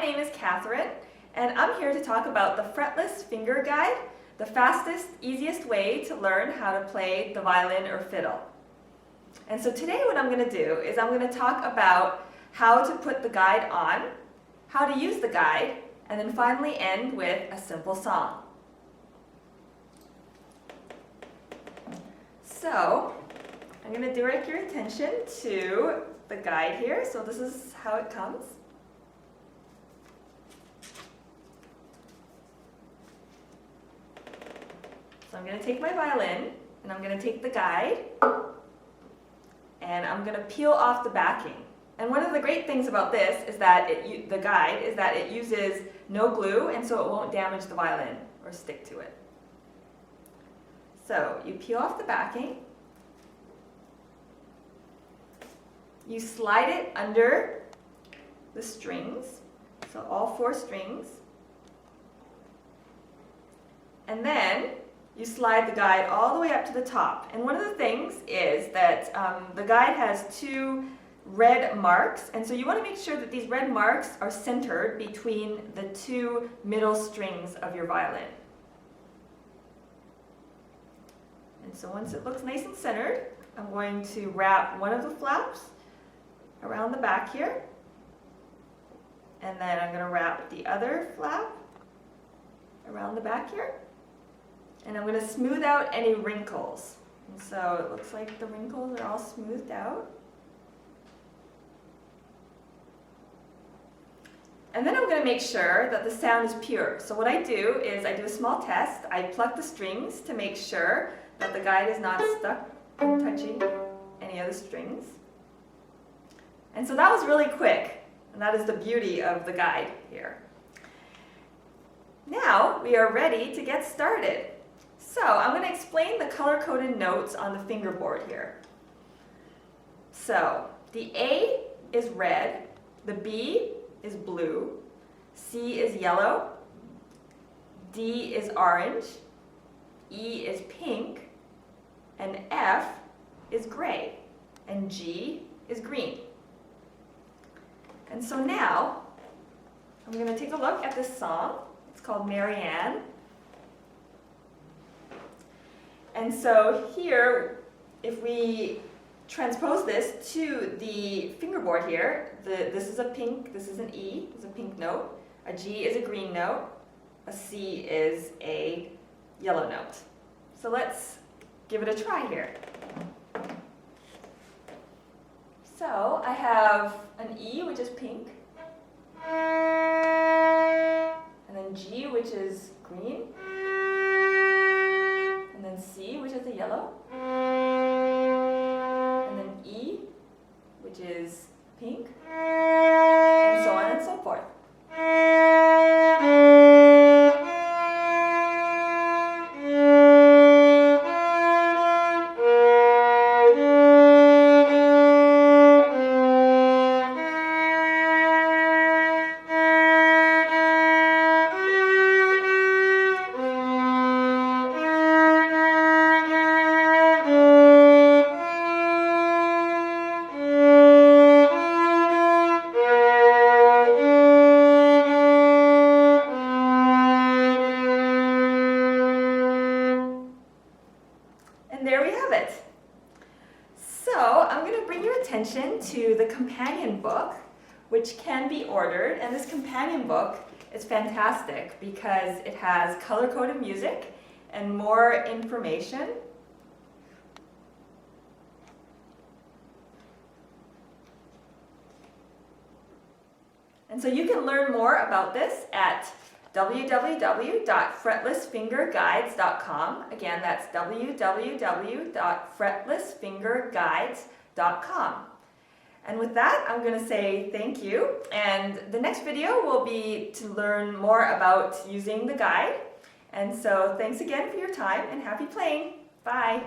name is Catherine, and I'm here to talk about the fretless finger guide, the fastest, easiest way to learn how to play the violin or fiddle. And so today what I'm going to do is I'm going to talk about how to put the guide on, how to use the guide, and then finally end with a simple song. So I'm going to direct your attention to the guide here. So this is how it comes. So I'm going to take my violin and I'm going to take the guide and I'm going to peel off the backing. And one of the great things about this is that the guide is that it uses no glue, and so it won't damage the violin or stick to it. So you peel off the backing, you slide it under the strings, so all 4 strings, and then you slide the guide all the way up to the top. And one of the things is that the guide has 2 red marks, and so you want to make sure that these red marks are centered between the 2 middle strings of your violin. And so once it looks nice and centered, I'm going to wrap one of the flaps around the back here, and then I'm going to wrap the other flap around the back here, and I'm going to smooth out any wrinkles. And so it looks like the wrinkles are all smoothed out. And then I'm going to make sure that the sound is pure. So what I do is I do a small test. I pluck the strings to make sure that the guide is not stuck and touching any other strings. And so that was really quick, and that is the beauty of the guide here. Now we are ready to get started. So I'm going to explain the color-coded notes on the fingerboard here. So the A is red, the B is blue, C is yellow, D is orange, E is pink, and F is gray, and G is green. And so now I'm going to take a look at this song. It's called Marianne. And so here, if we transpose this to the fingerboard here, this is a pink, this is an E, is a pink note, a G is a green note, a C is a yellow note. So let's give it a try here. So I have an E, which is pink, and then G, which is green, and then C, which is a yellow, and then E, which is pink, and so on and so forth. And there we have it. So I'm going to bring your attention to the companion book, which can be ordered. And this companion book is fantastic because it has color-coded music and more information. And so you can learn more about this at www.fretlessfingerguides.com. Again, that's www.fretlessfingerguides.com. And with that, I'm going to say thank you. And the next video will be to learn more about using the guide. And so thanks again for your time and happy playing. Bye.